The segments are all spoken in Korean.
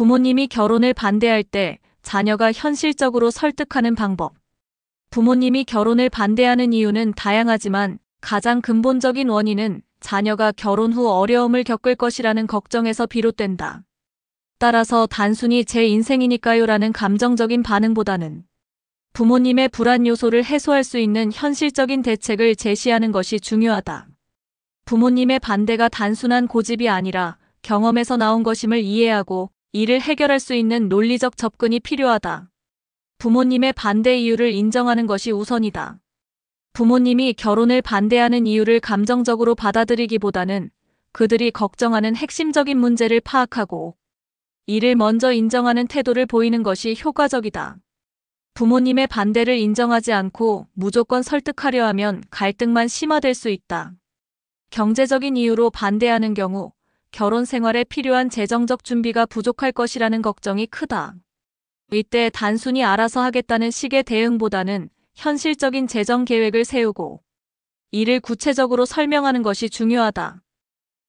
부모님이 결혼을 반대할 때 자녀가 현실적으로 설득하는 방법. 부모님이 결혼을 반대하는 이유는 다양하지만 가장 근본적인 원인은 자녀가 결혼 후 어려움을 겪을 것이라는 걱정에서 비롯된다. 따라서 단순히 제 인생이니까요라는 감정적인 반응보다는 부모님의 불안 요소를 해소할 수 있는 현실적인 대책을 제시하는 것이 중요하다. 부모님의 반대가 단순한 고집이 아니라 경험에서 나온 것임을 이해하고 이를 해결할 수 있는 논리적 접근이 필요하다. 부모님의 반대 이유를 인정하는 것이 우선이다. 부모님이 결혼을 반대하는 이유를 감정적으로 받아들이기보다는 그들이 걱정하는 핵심적인 문제를 파악하고 이를 먼저 인정하는 태도를 보이는 것이 효과적이다. 부모님의 반대를 인정하지 않고 무조건 설득하려 하면 갈등만 심화될 수 있다. 경제적인 이유로 반대하는 경우 결혼 생활에 필요한 재정적 준비가 부족할 것이라는 걱정이 크다. 이때 단순히 알아서 하겠다는 식의 대응보다는 현실적인 재정 계획을 세우고 이를 구체적으로 설명하는 것이 중요하다.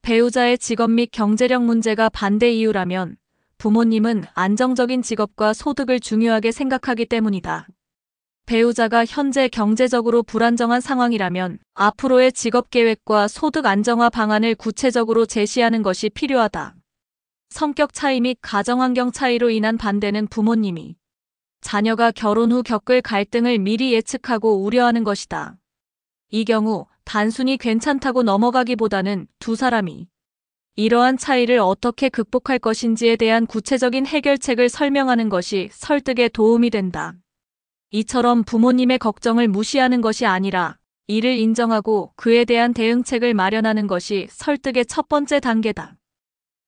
배우자의 직업 및 경제력 문제가 반대 이유라면 부모님은 안정적인 직업과 소득을 중요하게 생각하기 때문이다. 배우자가 현재 경제적으로 불안정한 상황이라면 앞으로의 직업 계획과 소득 안정화 방안을 구체적으로 제시하는 것이 필요하다. 성격 차이 및 가정환경 차이로 인한 반대는 부모님이 자녀가 결혼 후 겪을 갈등을 미리 예측하고 우려하는 것이다. 이 경우 단순히 괜찮다고 넘어가기보다는 두 사람이 이러한 차이를 어떻게 극복할 것인지에 대한 구체적인 해결책을 설명하는 것이 설득에 도움이 된다. 이처럼 부모님의 걱정을 무시하는 것이 아니라 이를 인정하고 그에 대한 대응책을 마련하는 것이 설득의 첫 번째 단계다.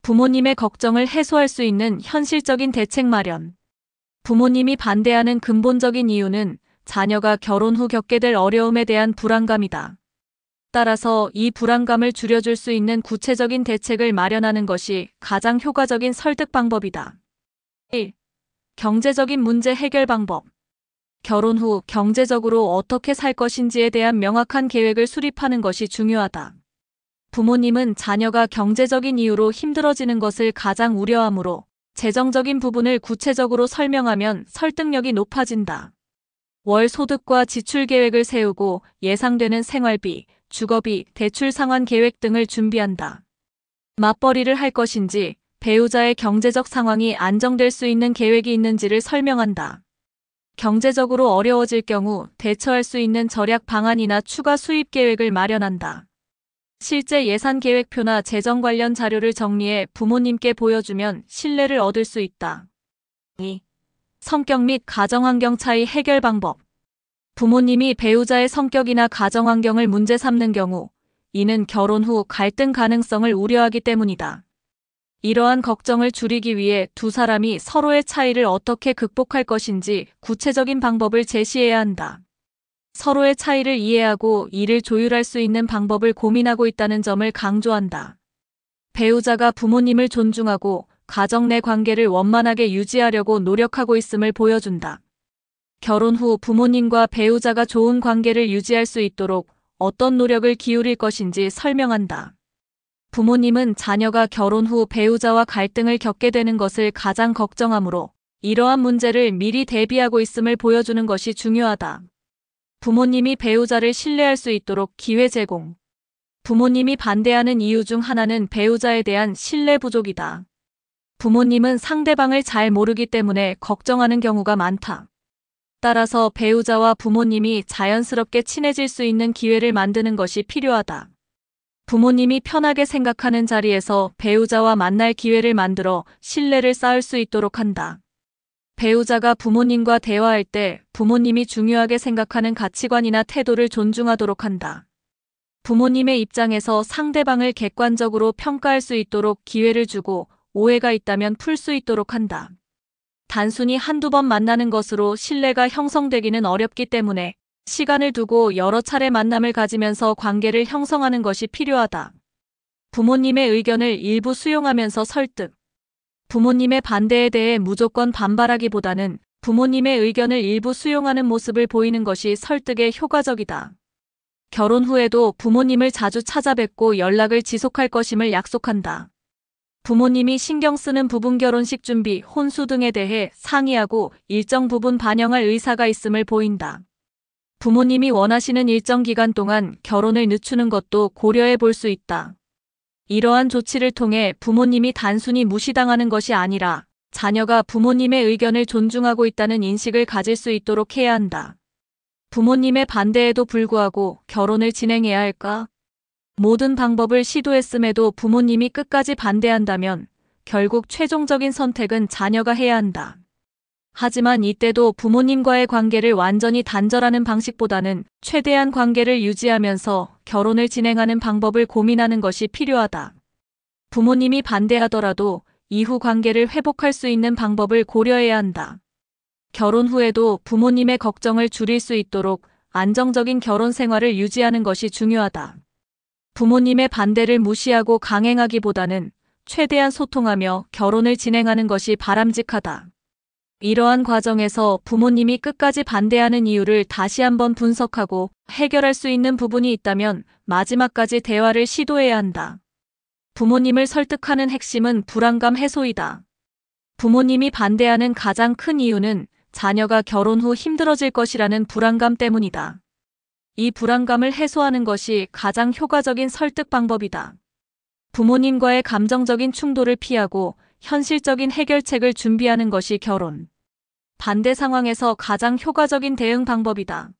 부모님의 걱정을 해소할 수 있는 현실적인 대책 마련. 부모님이 반대하는 근본적인 이유는 자녀가 결혼 후 겪게 될 어려움에 대한 불안감이다. 따라서 이 불안감을 줄여줄 수 있는 구체적인 대책을 마련하는 것이 가장 효과적인 설득 방법이다. 1. 경제적인 문제 해결 방법. 결혼 후 경제적으로 어떻게 살 것인지에 대한 명확한 계획을 수립하는 것이 중요하다. 부모님은 자녀가 경제적인 이유로 힘들어지는 것을 가장 우려하므로 재정적인 부분을 구체적으로 설명하면 설득력이 높아진다. 월 소득과 지출 계획을 세우고 예상되는 생활비, 주거비, 대출 상환 계획 등을 준비한다. 맞벌이를 할 것인지, 배우자의 경제적 상황이 안정될 수 있는 계획이 있는지를 설명한다. 경제적으로 어려워질 경우 대처할 수 있는 절약 방안이나 추가 수입 계획을 마련한다. 실제 예산 계획표나 재정 관련 자료를 정리해 부모님께 보여주면 신뢰를 얻을 수 있다. 2. 성격 및 가정환경 차이 해결 방법. 부모님이 배우자의 성격이나 가정환경을 문제 삼는 경우 이는 결혼 후 갈등 가능성을 우려하기 때문이다. 이러한 걱정을 줄이기 위해 두 사람이 서로의 차이를 어떻게 극복할 것인지 구체적인 방법을 제시해야 한다. 서로의 차이를 이해하고 이를 조율할 수 있는 방법을 고민하고 있다는 점을 강조한다. 배우자가 부모님을 존중하고 가정 내 관계를 원만하게 유지하려고 노력하고 있음을 보여준다. 결혼 후 부모님과 배우자가 좋은 관계를 유지할 수 있도록 어떤 노력을 기울일 것인지 설명한다. 부모님은 자녀가 결혼 후 배우자와 갈등을 겪게 되는 것을 가장 걱정하므로 이러한 문제를 미리 대비하고 있음을 보여주는 것이 중요하다. 부모님이 배우자를 신뢰할 수 있도록 기회 제공. 부모님이 반대하는 이유 중 하나는 배우자에 대한 신뢰 부족이다. 부모님은 상대방을 잘 모르기 때문에 걱정하는 경우가 많다. 따라서 배우자와 부모님이 자연스럽게 친해질 수 있는 기회를 만드는 것이 필요하다. 부모님이 편하게 생각하는 자리에서 배우자와 만날 기회를 만들어 신뢰를 쌓을 수 있도록 한다. 배우자가 부모님과 대화할 때 부모님이 중요하게 생각하는 가치관이나 태도를 존중하도록 한다. 부모님의 입장에서 상대방을 객관적으로 평가할 수 있도록 기회를 주고 오해가 있다면 풀 수 있도록 한다. 단순히 한두 번 만나는 것으로 신뢰가 형성되기는 어렵기 때문에 시간을 두고 여러 차례 만남을 가지면서 관계를 형성하는 것이 필요하다. 부모님의 의견을 일부 수용하면서 설득. 부모님의 반대에 대해 무조건 반발하기보다는 부모님의 의견을 일부 수용하는 모습을 보이는 것이 설득에 효과적이다. 결혼 후에도 부모님을 자주 찾아뵙고 연락을 지속할 것임을 약속한다. 부모님이 신경 쓰는 부분 결혼식 준비, 혼수 등에 대해 상의하고 일정 부분 반영할 의사가 있음을 보인다. 부모님이 원하시는 일정 기간 동안 결혼을 늦추는 것도 고려해 볼 수 있다. 이러한 조치를 통해 부모님이 단순히 무시당하는 것이 아니라 자녀가 부모님의 의견을 존중하고 있다는 인식을 가질 수 있도록 해야 한다. 부모님의 반대에도 불구하고 결혼을 진행해야 할까? 모든 방법을 시도했음에도 부모님이 끝까지 반대한다면 결국 최종적인 선택은 자녀가 해야 한다. 하지만 이때도 부모님과의 관계를 완전히 단절하는 방식보다는 최대한 관계를 유지하면서 결혼을 진행하는 방법을 고민하는 것이 필요하다. 부모님이 반대하더라도 이후 관계를 회복할 수 있는 방법을 고려해야 한다. 결혼 후에도 부모님의 걱정을 줄일 수 있도록 안정적인 결혼 생활을 유지하는 것이 중요하다. 부모님의 반대를 무시하고 강행하기보다는 최대한 소통하며 결혼을 진행하는 것이 바람직하다. 이러한 과정에서 부모님이 끝까지 반대하는 이유를 다시 한번 분석하고 해결할 수 있는 부분이 있다면 마지막까지 대화를 시도해야 한다. 부모님을 설득하는 핵심은 불안감 해소이다. 부모님이 반대하는 가장 큰 이유는 자녀가 결혼 후 힘들어질 것이라는 불안감 때문이다. 이 불안감을 해소하는 것이 가장 효과적인 설득 방법이다. 부모님과의 감정적인 충돌을 피하고 현실적인 해결책을 준비하는 것이 결혼 반대 상황에서 가장 효과적인 대응 방법이다.